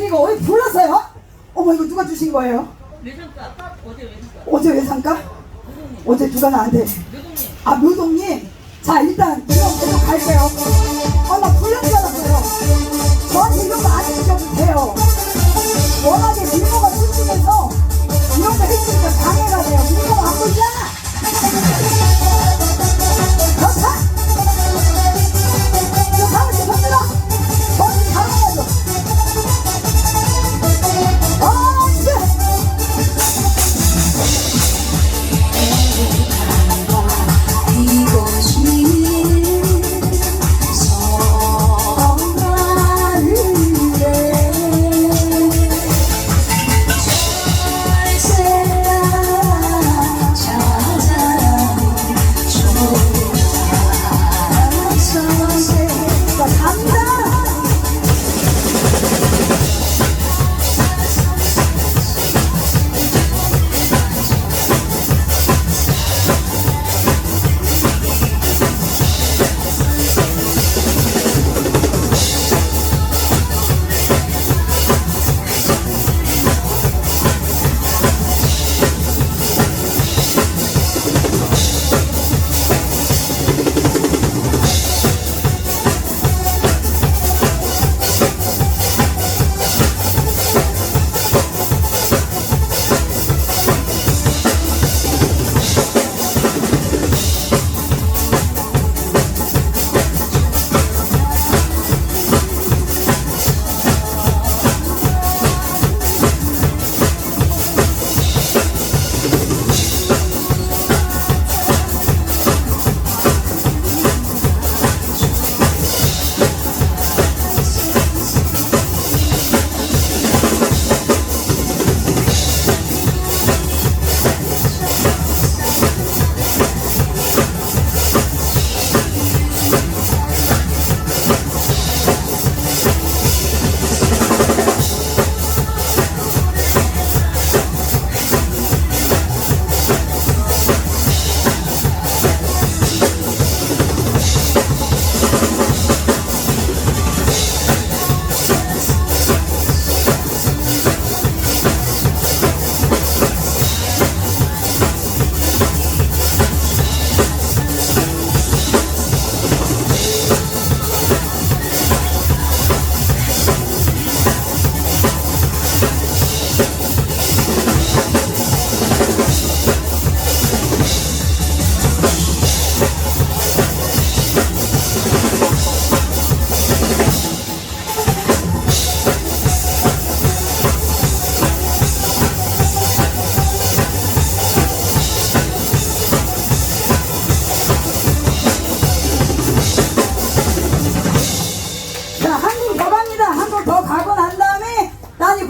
이거 왜 불렀어요? 어머 이거 누가 주신 거예요? 외상가 아까 어제 외상가. 어제 외상가? 노동님. 어제 누가 나한테? 노동님. 아 묘동님. 자 일단 이거 계속 갈게요. 나 불른 줄 알았어요. 저한테 이런 거 안 해주셔도 돼요. 워낙에 밀모가 튼튼해서 이런 거 해주니까 방해가 돼요. 밀모가 안 보이잖아. 그렇다. 저 다음에 좀 흔들어. 저한테 잘해야죠.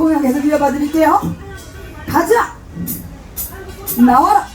공연 계속 이어봐 드릴게요. 가자! 나와라!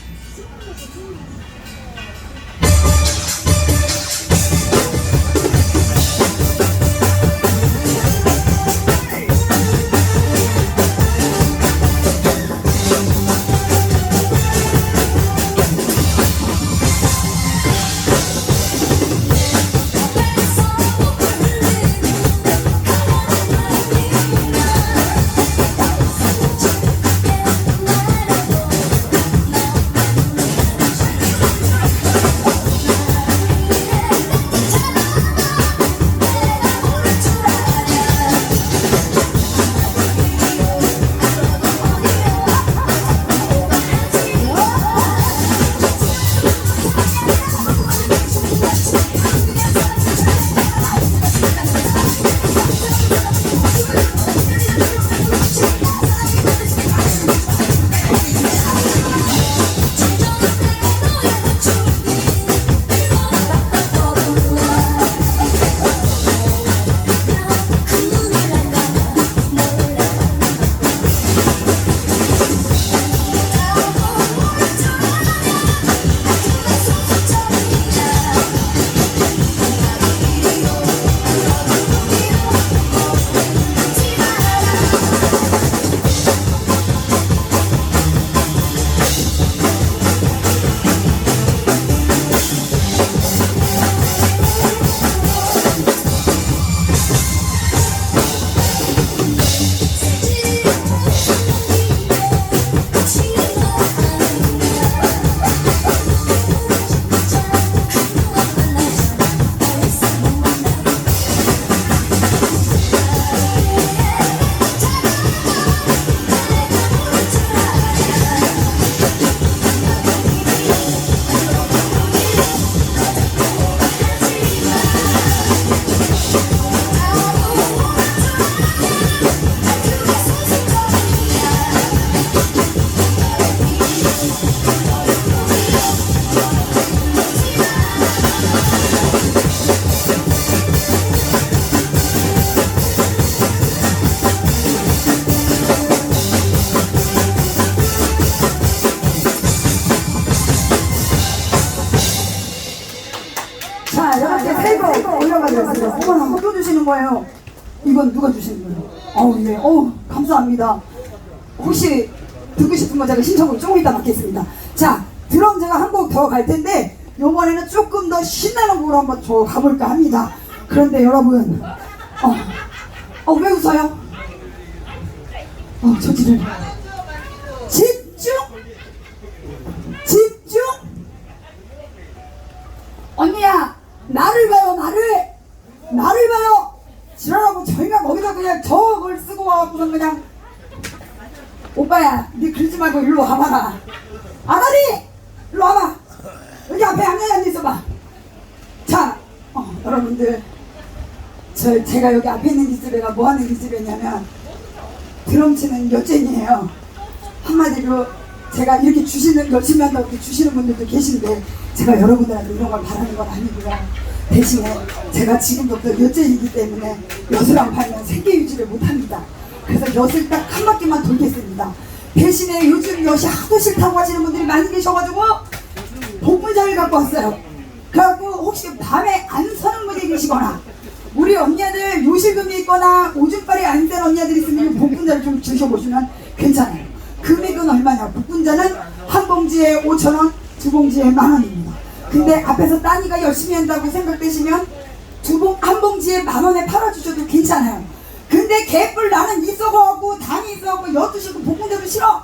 거예요. 이건 누가 주신 거예요? 어우, 예. 어우, 감사합니다. 혹시 듣고 싶은 거 제가 신청을 조금 이따 받겠습니다. 자, 드럼 제가 한 곡 더 갈 텐데 요번에는 조금 더 신나는 곡으로 한번 저 가볼까 합니다. 그런데 여러분, 왜 웃어요? 저지를 집중! 집중! 언니야, 나를 봐요, 나를 봐요. 지랄하고 저희가 거기다 그냥 저걸 쓰고 와갖고선 그냥, 오빠야, 니 그러지 말고 일로 와봐라. 아다리, 일로 와봐. 여기 앞에 앉아 있어봐. 자, 여러분들, 제가 여기 앞에 있는 기집애가 뭐 하는 기집애냐면 드럼 치는 여쟁이에요. 한마디로 제가 이렇게 주시는, 열심히 한다고 이렇게 주시는 분들도 계신데 제가 여러분들한테 이런 걸 바라는 건 아니고요. 대신에 제가 지금부터 여쟁이기 때문에 엿을 안 팔면 생계 유지를 못합니다. 그래서 엿을 딱 한 바퀴만 돌겠습니다. 대신에 요즘 엿이 하도 싫다고 하시는 분들이 많이 계셔가지고 복분자를 갖고 왔어요. 그래갖고 혹시 밤에 안 서는 분이 계시거나 우리 언니들 요실금이 있거나 오줌빨이 안 된 언니들 있으면 복분자를 좀 드셔보시면 괜찮아요. 금액은 얼마냐? 복분자는 한 봉지에 5,000원, 두 봉지에 10,000원입니다. 근데 앞에서 따니가 열심히 한다고 생각되시면 한 봉지에 10,000원에 팔아주셔도 괜찮아요. 근데 개뿔 나는 있어갖고 당이 있어갖고 엿드시고 복분자도 싫어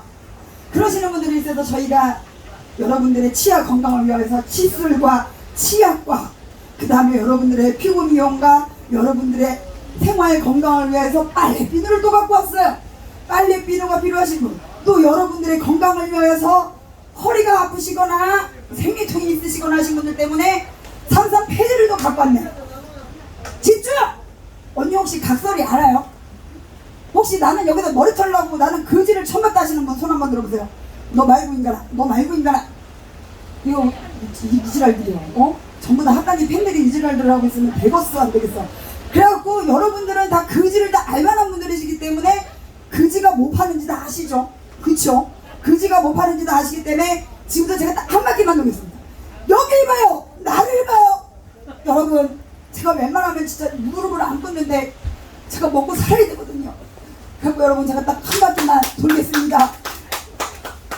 그러시는 분들이 있어서 저희가 여러분들의 치아 건강을 위해서 칫솔과 치약과 그 다음에 여러분들의 피부 미용과 여러분들의 생활 건강을 위해서 빨래비누를 또 갖고 왔어요. 빨래비누가 필요하신 분, 또 여러분들의 건강을 위해서 허리가 아프시거나 생리통이 있으시거나 하신 분들 때문에 산삼 패드를 또 갖고 왔네. 집중! 언니 혹시 각설이 알아요? 혹시 나는 여기다 머리 털려고 나는 거지를 처음 봤다 하시는 분 손 한번 들어보세요. 너 말고 인간아, 너 말고 인간아. 이거 이지랄들이요. 전부 다 학단지 팬들이 이지랄들 하고 있으면 되겠어 안 되겠어. 그래갖고 여러분들은 다 거지를 다 알만한 분들이시기 때문에 거지가 뭐 파는지 다 아시죠? 그쵸? 거지가 뭐 파는지 다 아시기 때문에 지금부터 제가 딱 한 바퀴만 돌겠습니다. 여길 봐요, 나를 봐요. 여러분, 제가 웬만하면 진짜 무릎을 안 꿇는데 제가 먹고 살아야 되거든요. 그리고 여러분 제가 딱 한 바퀴만 돌겠습니다.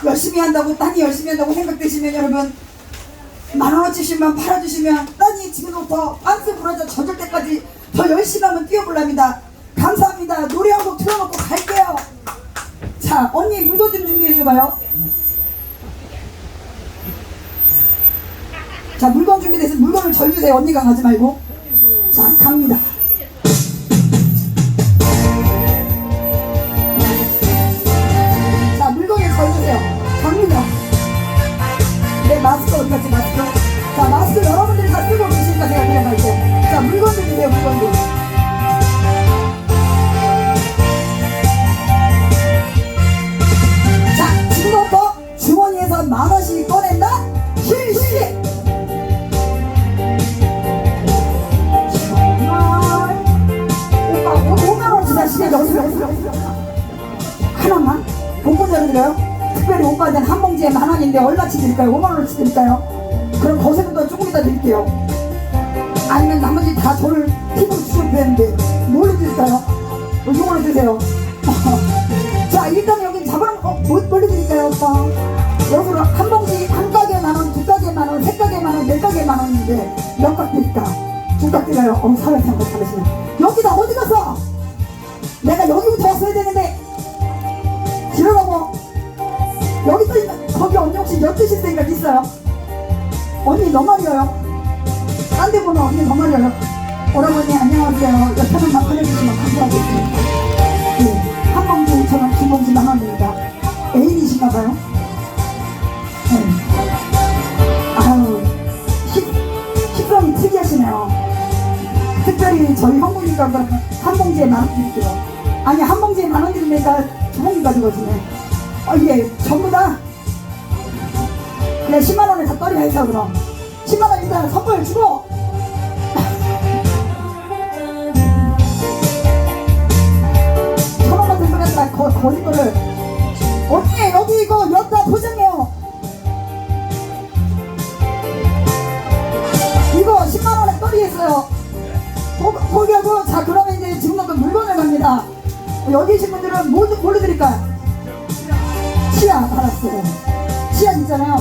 열심히 한다고, 딴이 열심히 한다고 생각되시면 여러분 10,000원어치씩만 팔아주시면 딴이 지금부터 빤스 부러져 젖을 때까지 더 열심히 하면 뛰어볼랍니다. 감사합니다. 노래 한 곡 틀어놓고 갈게요. 자, 언니 물건 좀 준비해줘봐요. 자, 물건 준비돼서 물건을 절 주세요. 언니가 가지 말고. 자, 갑니다. 자, 물건을 절 주세요. 갑니다. 내 마스크 어디 갔지, 마스크? 자, 마스크 여러분들이 다 쓰고 계시니까 제가 그냥 갈게요. 자, 물건들 주세요, 물건들. 자, 지금부터 주머니에서 10,000원씩 꺼낸다? 실시! 정말. 오빠, 5,000원 주사시게 하나만? 복분자를 드려요? 특별히 오빠한테는 한 봉지에 10,000원인데 얼마치 드릴까요? 5,000원어치 드릴까요? 그럼 거세보다 조금 이따 드릴게요. 아니면 나머지 다 저를 팁으로 주셔도 되는데 뭘로 드릴까요? 이걸로 드세요. 자, 일단 여기 잡아놓은 뭘로 드릴까요, 오빠? 여기로 한 봉지, 한 가게 10,000원, 두 가게 10,000원, 세 가게 10,000원, 네 가게 10,000원인데 몇 각 드릴까? 두 각 드려요. 사회생활 잘하시네. 여기다 어디 갔어? 내가 여기부터 왔어야 되는데 지르라고. 여기 또 있는, 거기 언니 혹시 엿 드실 생각 있어요? 언니 너 말이에요. 딴 데 보면 언니 너 말이에요. 오라버니 안녕하세요. 엿 하나만 팔아주시면 감사하겠습니다. 네, 한 봉지 5,000원, 두 봉지 10,000원입니다. 애인이신가봐요? 네. 아유, 식성이 특이하시네요. 특별히 저희 형부니까 그러면 한 봉지에 10,000원 드릴게요. 아니, 한 봉지에 10,000원 드리니까 두 봉지 가지고 오시네. 이게 전부 다 그냥 100,000원에 다 떨이 해서 그럼 100,000원 일단 선물 주고 천원 같은 소리 하지 마. 거짓말을. 언니 여기 이거 엿다 포장해요. 이거 100,000원에 떨이 했어요. 포기하고. 자, 그럼 지금부터 물건을 갑니다. 여기 계신 분들은 뭘로 드릴까요? 치아 받았어요. 치아 있잖아요.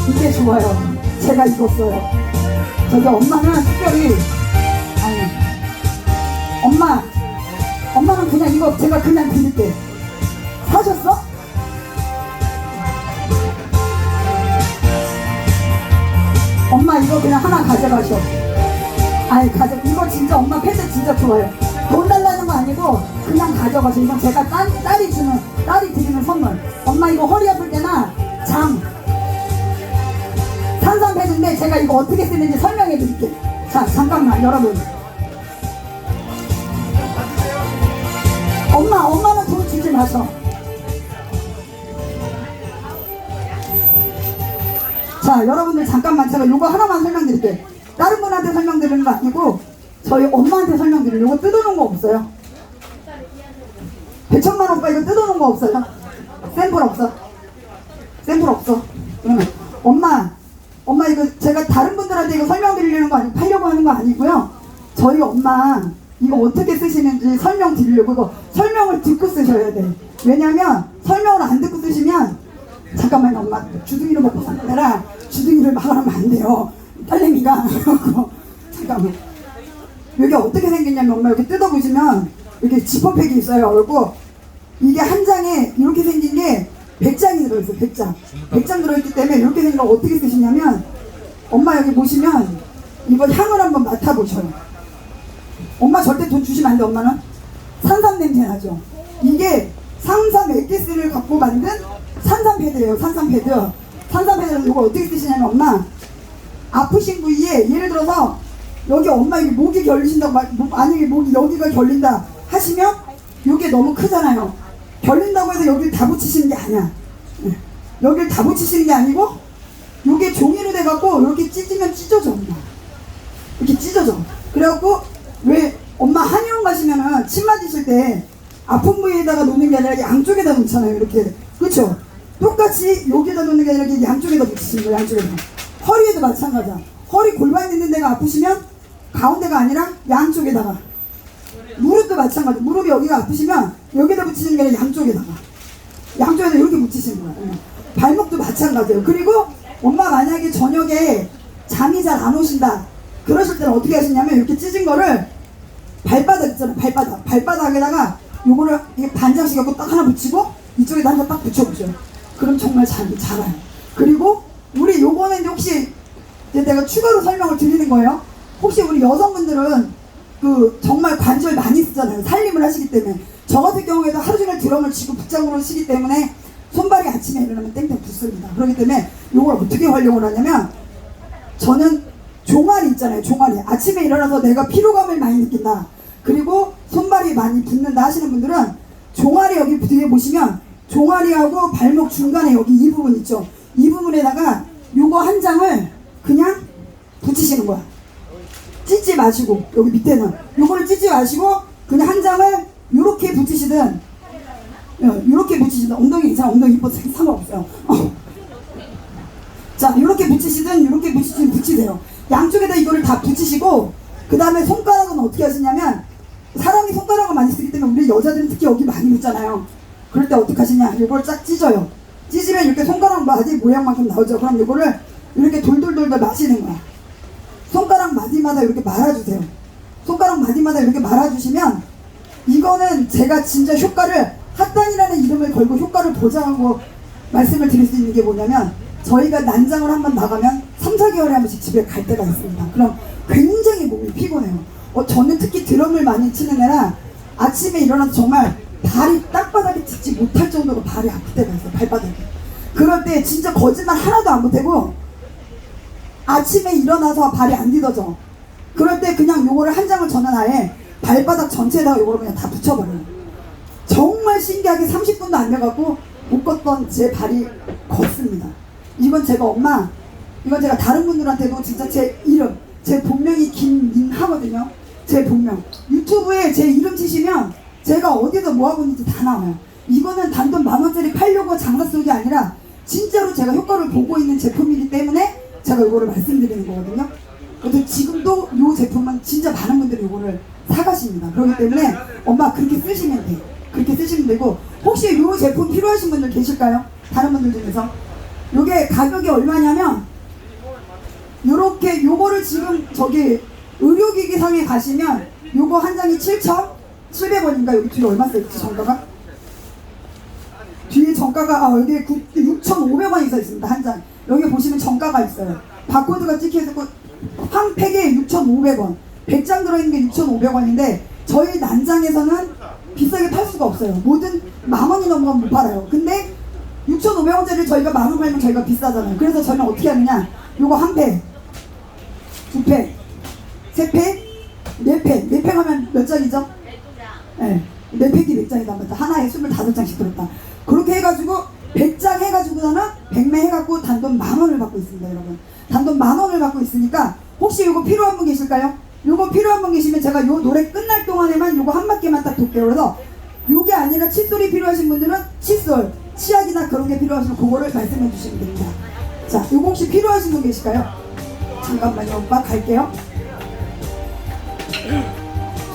이게 좋아요. 제가 입었어요. 저기 엄마는 특별히 엄마는 그냥 이거 제가 그냥 드릴게. 사셨어? 엄마 이거 그냥 하나 가져가셔. 이거 진짜 엄마 패드 진짜 좋아요. 돈 달라는 거 아니고 그냥 가져가셔. 이건 제가 딸이 드리는 선물. 엄마 이거 허리 아플 때나 산삼 패드인데 제가 이거 어떻게 쓰는지 설명해 드릴게요. 자, 잠깐만 여러분. 엄마는 돈 주지 마셔. 자, 여러분들 잠깐만 제가 요거 하나만 설명드릴게요. 다른 분한테 설명드리는 거 아니고 저희 엄마한테 설명드려요. 요거 뜯어놓은 거 없어요? 배천만 오빠 이거 뜯어놓은 거 없어요? 샘플 없어? 샘플 없어? 그러면 엄마 이거 제가 다른 분들한테 이거 설명드리려는 거 아니고 팔려고 하는 거 아니고요. 저희 엄마 이거 어떻게 쓰시는지 설명드리려고. 이거 설명을 듣고 쓰셔야 돼. 왜냐면 설명을 안 듣고 쓰시면 잠깐만요. 엄마 주둥이를 먹고 사는 데라 주둥이를 막으면 안 돼요. 딸내미가 잠깐만. 여기 어떻게 생겼냐면 엄마 여기 뜯어보시면 이렇게 지퍼팩이 있어요. 그리고 이게 한 장에 이렇게 생긴 게 100장이 들어있어요. 100장 들어있기 때문에 이렇게 생긴 걸 어떻게 쓰시냐면 엄마 여기 보시면 이거 향을 한번 맡아보셔요. 엄마 절대 돈 주시면 안 돼. 엄마는 산삼 냄새 나죠. 이게 산삼 액기스를 갖고 만든 산삼 패드예요. 산삼 패드를 이거 어떻게 쓰시냐면 엄마 아프신 부위에 예를 들어서 여기 엄마 여기 목이 결리신다고 만약에 목이 여기가 결린다 하시면 이게 너무 크잖아요. 결린다고 해서 여기를 다 붙이시는 게 아니야. 여기를 다 붙이시는 게 아니고 이게 종이로 돼갖고 이렇게 찢으면 찢어져. 엄마 이렇게 찢어져. 그래갖고 왜 엄마 한의원 가시면은 침 맞으실 때 아픈 부위에다가 놓는 게 아니라 양쪽에다 놓잖아요. 이렇게 그쵸? 똑같이 여기에다 놓는 게 아니라 이렇게 양쪽에다 붙이시는 거예요. 양쪽에다. 허리에도 마찬가지야. 허리 골반 있는 데가 아프시면 가운데가 아니라 양쪽에다가. 무릎도 마찬가지. 무릎이 여기가 아프시면 여기다 붙이시는 게 아니라 양쪽에다 이렇게 붙이시는 거예요. 발목도 마찬가지예요. 그리고 엄마 만약에 저녁에 잠이 잘 안 오신다 그러실 때는 어떻게 하시냐면 이렇게 찢은 거를 발바닥 있잖아요. 발바닥에다가 요거를 이게 반장씩 갖고 딱 하나 붙이고 이쪽에다 한 번 딱 붙여보죠. 그럼 정말 잠이 잘 와요. 그리고 우리 요거는 이제 혹시 이제 내가 추가로 설명을 드리는 거예요. 혹시 우리 여성분들은 그 정말 관절 많이 쓰잖아요. 살림을 하시기 때문에. 저 같은 경우에도 하루 종일 드럼을 치고 붙잡으로 치기 때문에 손발이 아침에 일어나면 땡땡 붓습니다. 그렇기 때문에 요걸 어떻게 활용을 하냐면 저는 종아리 있잖아요. 종아리. 아침에 일어나서 내가 피로감을 많이 느낀다. 그리고 손발이 많이 붓는다 하시는 분들은 종아리 여기 뒤에 보시면 종아리하고 발목 중간에 여기 이 부분 있죠. 이 부분에다가 요거 한 장을 그냥 붙이시는 거야. 찢지 마시고 여기 밑에는 요거를 찢지 마시고 그냥 한 장을 요렇게 붙이시든 요렇게 붙이시든 엉덩이 이상 엉덩이 이뻐서 상관없어요. 자 요렇게 붙이시든 요렇게 붙이시든 붙이세요. 양쪽에다 이거를 다 붙이시고 그 다음에 손가락은 어떻게 하시냐면 사람이 손가락을 많이 쓰기 때문에 우리 여자들은 특히 여기 많이 묻잖아요. 그럴 때 어떻게 하시냐 이걸 쫙 찢어요. 찢으면 이렇게 손가락 마디 모양만큼 나오죠. 그럼 이거를 이렇게 돌돌돌돌 마시는 거야. 손가락 마디마다 이렇게 말아주세요. 손가락 마디마다 이렇게 말아주시면 이거는 제가 진짜 효과를 핫단이라는 이름을 걸고 효과를 보장하고 말씀을 드릴 수 있는 게 뭐냐면 저희가 난장을 한번 나가면 3, 4개월에 한 번씩 집에 갈 때가 있습니다. 그럼 굉장히 몸이 피곤해요. 저는 특히 드럼을 많이 치는 애라 아침에 일어나서 정말 발이 땅바닥에 닿지 못할 정도로 발이 아플 때가 있어요. 발바닥이. 그럴 때 진짜 거짓말 하나도 안 보태고 아침에 일어나서 발이 안 디뎌져. 그럴 때 그냥 요거를 한 장을 저는 아예 발바닥 전체에다가 요거를 그냥 다 붙여버려요. 정말 신기하게 30분도 안 돼갖고 못 걷던 제 발이 걷습니다. 이건 제가 이건 제가 다른 분들한테도 진짜 제 이름, 제 본명이 김민하거든요. 제 본명. 유튜브에 제 이름 치시면 제가 어디서 뭐하고 있는지 다 나와요. 이거는 단돈 10,000원짜리 팔려고 장사 쏘는 게 아니라 진짜로 제가 효과를 보고 있는 제품이기 때문에 제가 이거를 말씀드리는 거거든요. 근데 지금도 이 제품은 진짜 많은 분들이 이거를 사가십니다. 그렇기 때문에 엄마 그렇게 쓰시면 돼. 그렇게 쓰시면 되고, 혹시 이 제품 필요하신 분들 계실까요? 다른 분들 중에서? 요게 가격이 얼마냐면, 요렇게 요거를 지금 저기 의료기기상에 가시면 요거 한 장이 7,700원인가? 여기 뒤에 얼마 써있지 정가가? 뒤에 정가가 여기 6,500원이 써 있습니다. 한 장. 여기 보시면 정가가 있어요. 바코드가 찍혀있고 한 팩에 6,500원. 100장 들어있는 게 6,500원인데 저희 난장에서는 비싸게 팔 수가 없어요. 뭐든 10,000원이 넘으면 못 팔아요. 근데 6,500원짜리를 저희가 10,000원 팔면 저희가 비싸잖아요. 그래서 저희는 어떻게 하느냐, 요거 한 팩, 두 팩, 세 팩, 네 팩. 네 팩 하면 몇 장이죠? 네, 네 팩이 몇 장이다. 맞다. 하나에 25장씩 들었다. 그렇게 해가지고 100장 해가지고서는 100매 해갖고 단돈 10,000원을 받고 있습니다, 여러분. 단돈 10,000원을 받고 있으니까 혹시 요거 필요한 분 계실까요? 요거 필요한 분 계시면 제가 요 노래 끝날 동안에만 요거 한 바퀴만 딱 돌게요. 그래서 요게 아니라 칫솔이 필요하신 분들은 칫솔, 치약이나 그런 게 필요하시면 그거를 말씀해 주시면 됩니다. 자, 요거 혹시 필요하신 분 계실까요? 잠깐만요, 오빠 갈게요.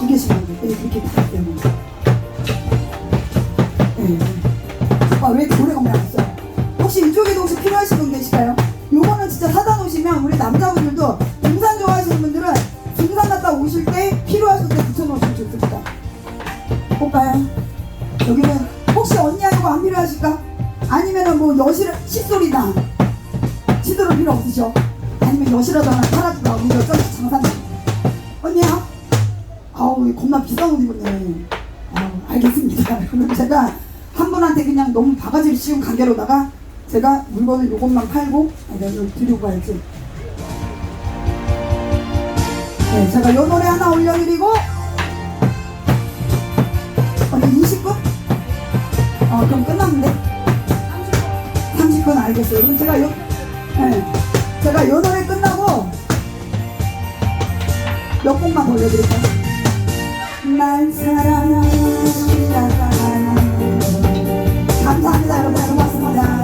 2개씩만 네, 그렇게 부탁드려요. 네. 오빠 왜 노래가 오면 안 써요? 혹시 이쪽에도 혹시 필요하신 분 계실까요? 요거는 진짜 사다 놓으시면 우리 남자분들도 등산 좋아하시는 분들은 등산 갔다 오실 때 필요하실 때 붙여놓으시면 좋습니다. 볼까요? 여기는 혹시 언니야 이거 안 필요하실까? 아니면은 뭐 여실 칫솔이나 칫솔은 필요 없으셔? 아니면 여실하다 하나 팔아주라. 우리 여자씩 장사님 언니야? 아우 겁나 비싼 옷 입었네. 아우 알겠습니다. 그럼 제가 한 분한테 그냥 너무 바가지를 씌운 가게로다가 제가 물건을 요것만 팔고 내가 이걸 드리고 가야지. 네, 제가 요 노래 하나 올려드리고 언니 20분? 그럼 끝났는데? 30분 알겠어요. 그럼 제가 제가 요 노래 끝나고 몇 곡만 더 올려드릴까요? 날 사랑하시다가 감사합니다 여러분. 고맙습니다.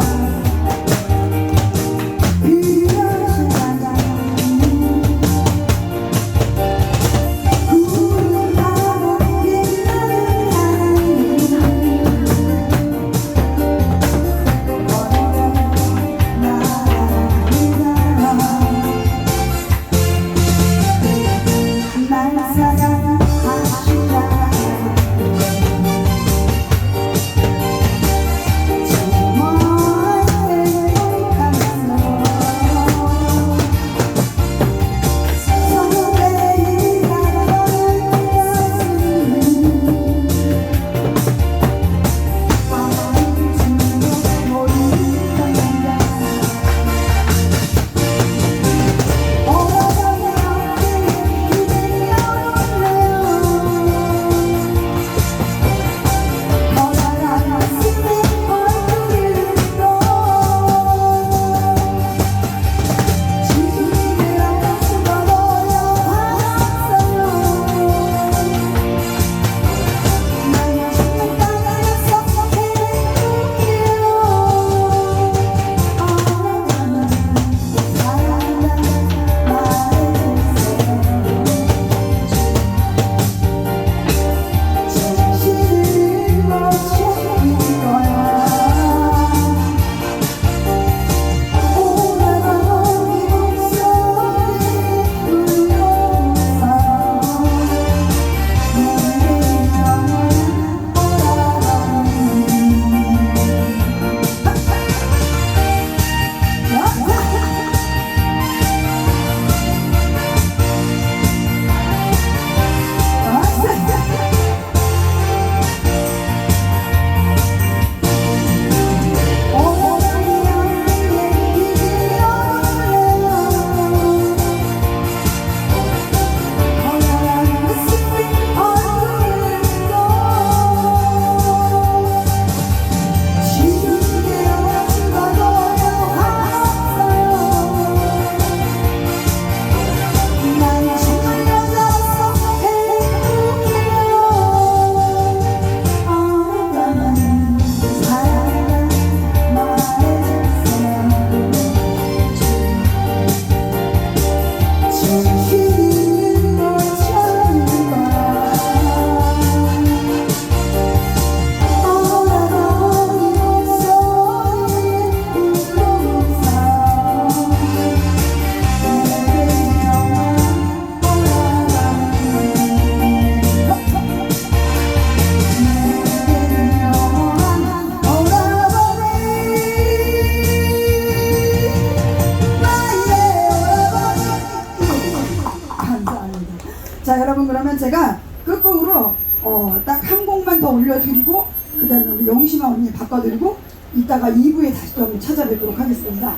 올려드리고 그 다음에 우리 영심아 언니 바꿔드리고 이따가 2부에 다시 또 한번 찾아뵙도록 하겠습니다.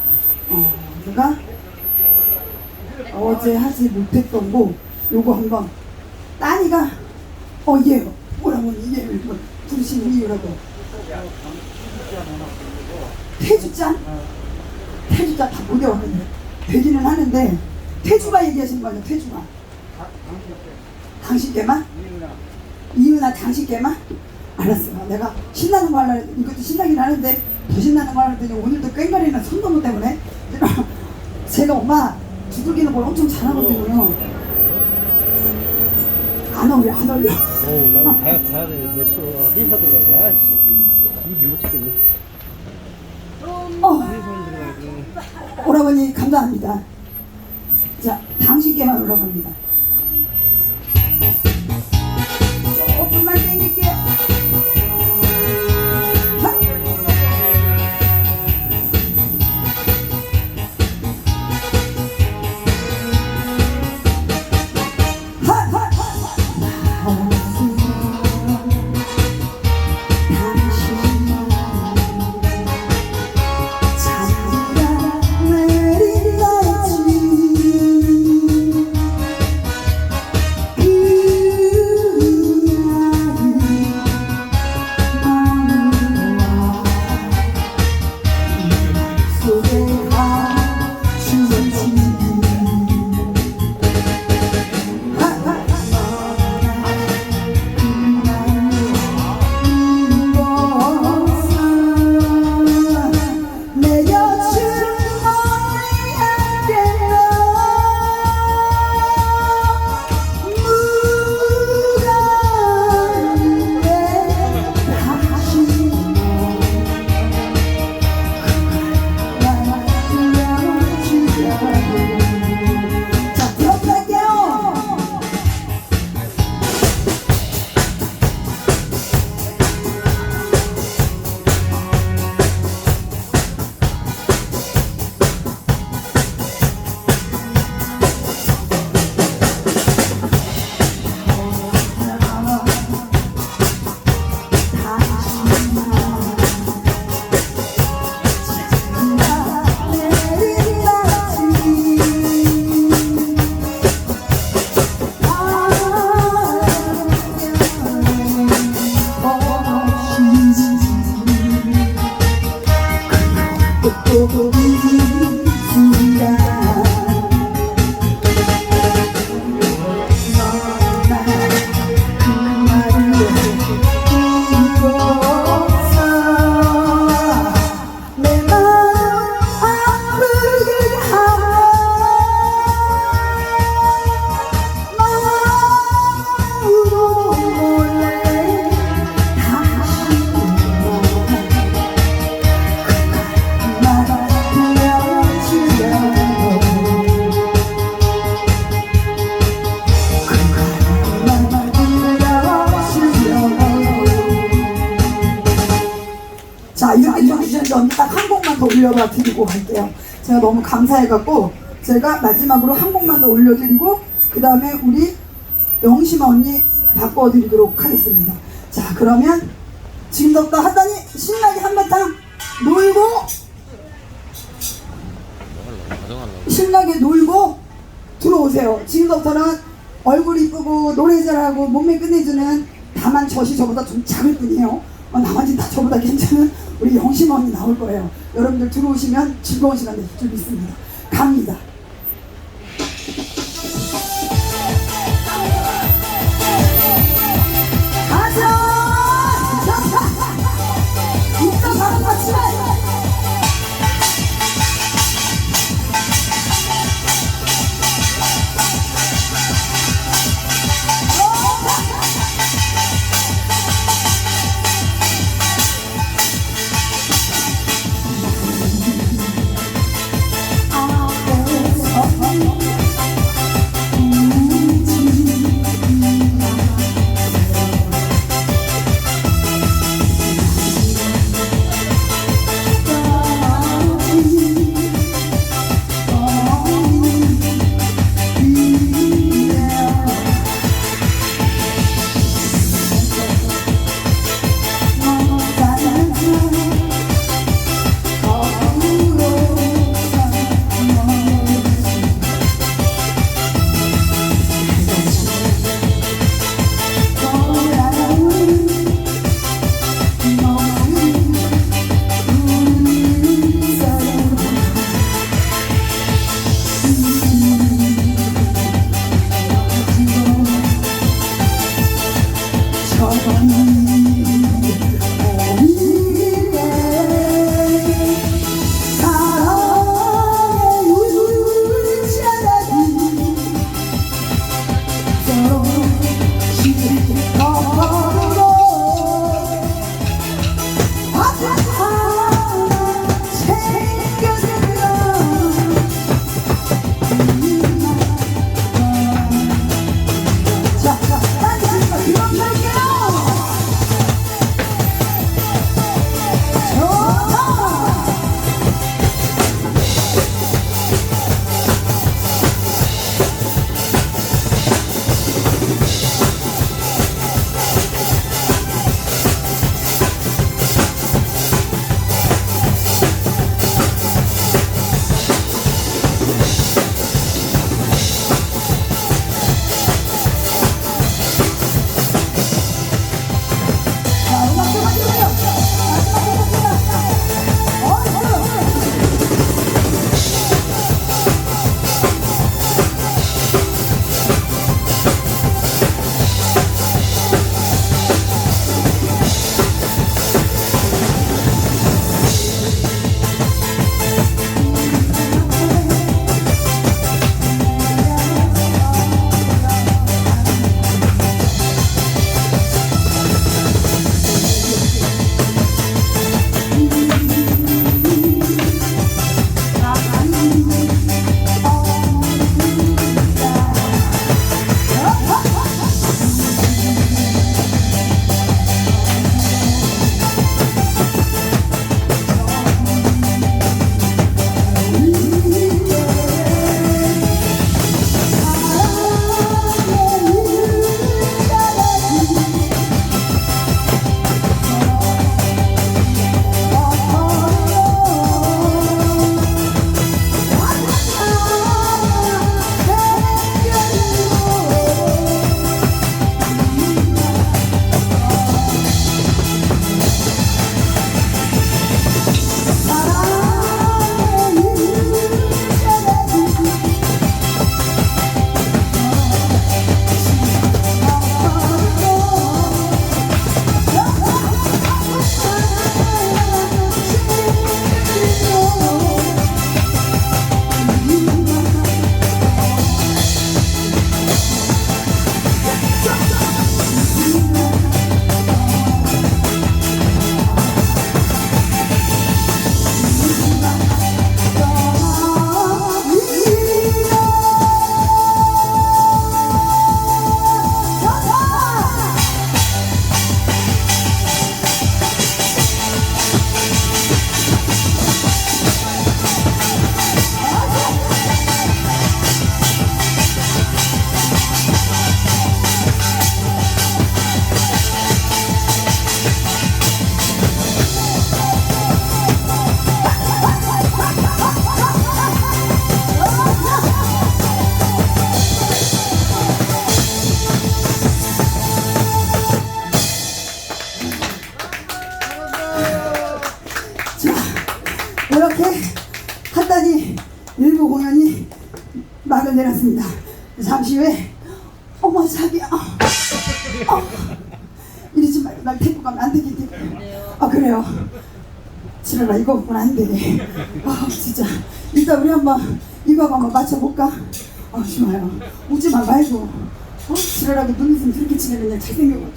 제가 어제 하지 못했던 거 요거 한번 따니가 얘요 뭐라고 얘를 부르시는 이유라고 태주짠? 태주짠 다 못 외웠는데 되기는 하는데 태주가 얘기하시는 거죠. 태주가 당신께만? 이유나 당신께만? 알았어. 내가 신나는 거 하려고 이것도 신나긴 하는데 더 신나는 거 하려더니 오늘도 꽹과리나 손동무 때문에 제가 엄마 두들기는 걸 엄청 잘하거든요. 안 어울려. 나는 가야 돼. 몇 시에 회사 들어가자. 이못 찍겠네. 오라버니 감사합니다. 자, 당신께만 올라갑니다. 조금만 땡길게요. 자, 이렇게 해주셨는데 언니 딱 한 곡만 더 올려봐 드리고 갈게요. 제가 너무 감사해갖고 제가 마지막으로 한 곡만 더 올려드리고 그 다음에 우리 영심아 언니 바꿔드리도록 하겠습니다. 자, 그러면 지금부터 하다니 신나게 한바탕 놀고 신나게 놀고 들어오세요. 지금부터는 얼굴 이쁘고 노래 잘하고 몸매 끝내주는 다만 젖이 저보다 좀 작을 뿐이에요. 나머지 다 저보다 괜찮은 우리 영심아 언니 나올 거예요. 여러분들 들어오시면 즐거운 시간 되실 줄 믿습니다. 갑니다. 가자! 이따 바로 같이 그렇게 했더니 일부 공연이 막을 내렸습니다. 잠시 후에 어머 자기야 이러지 말고 날 데리고 가면 안 되겠니? 아 그래요. 지랄아 이거 보면 안 돼. 아 진짜 일단 우리 한번 이거 한번 맞춰볼까? 아 좋아요. 웃지만 말고 지랄하게 눈웃음 그렇게 치면 그냥 잘생겨가지고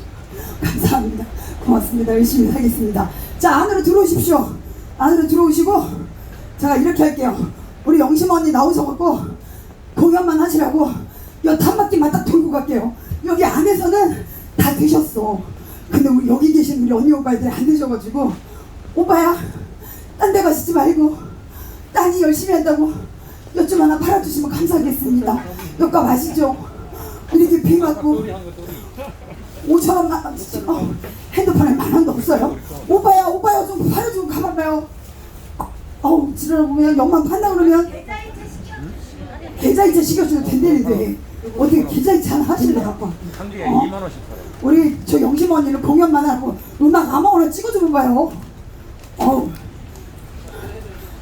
감사합니다. 고맙습니다. 열심히 하겠습니다. 자 안으로 들어오십시오. 안으로 들어오시고 제가 이렇게 할게요. 우리 영심 언니 나오셔갖고 공연만 하시라고 여기 한 바퀴만 딱 돌고 갈게요. 여기 안에서는 다 드셨어. 근데 우리 여기 계신 우리 언니 오빠들이 안 드셔가지고 오빠야 딴 데 가시지 말고 딸이 열심히 한다고 엿 좀 하나 팔아주시면 감사하겠습니다. 엿값 아시죠? 이렇게 비 맞고 5,000원만 핸드폰에 10,000원도 없어요. 오빠야 좀 팔아주고 가만 봐요. 어우 지랄하고 그냥 엿만 판다 그러면 계좌이체 시켜주면 된다는데 어떻게 계좌이체 하나 하실래 갖고 상주에 2만 원씩 팔아요. 우리 저 영심 언니는 공연만 하고 음악 아무거나 찍어주면 봐요. 어우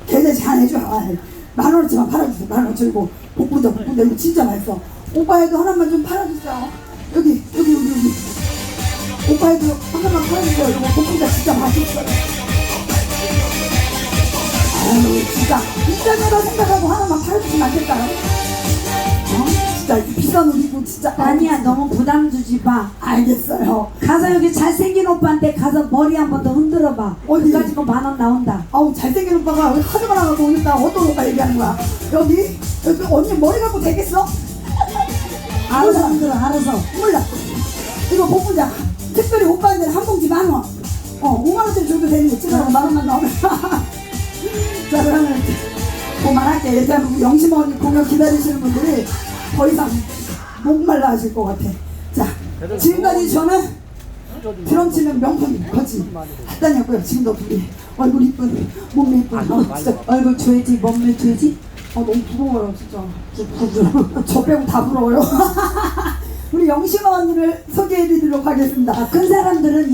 계좌이체 안 해줘. 10,000원어치만 팔아주세요. 10,000원어치고 복분자 이거 진짜 맛있어. 오빠에도 하나만 좀 팔아주세요. 여기 오빠에도 하나만 팔아주세요. 이거 복분자 진짜 맛있어요. 아유 진짜 이자녀라 생각하고 하나만 팔아주시면 안 될까요? 진짜 이 비싼 옷 입고 진짜 아니야 너무 부담 주지 마. 알겠어요. 가서 여기 잘생긴 오빠한테 가서 머리 한 번 더 흔들어 봐. 어디? 그 가지고 10,000원 나온다. 아우 잘생긴 오빠가 왜 하도 많아갖고 오겠다. 어떤 오빠 얘기하는 거야? 여기 언니 머리 갖고 되겠어? 알아서 흔들어 알아서. 몰라. 이거 복분자 특별히 오빠한테는 한 봉지 10,000원. 5만원짜리 줘도 되는 거 찔러서 10,000원만 나오면. 자 그러면 그만할게. 일단 우리 영심 언니 공연 기다리시는 분들이 더 이상 목말라 하실 것 같아. 자 지금까지 저는 드럼 치는 명품 거지 했다냐고요. 지금도 우리 얼굴 이쁜 몸매 이쁜 진짜 얼굴 죄지 몸매 죄지. 너무 부러워요 진짜. 저 빼고 다 부러워요. 우리 영심 언니를 소개해드리도록 하겠습니다. 큰 사람들은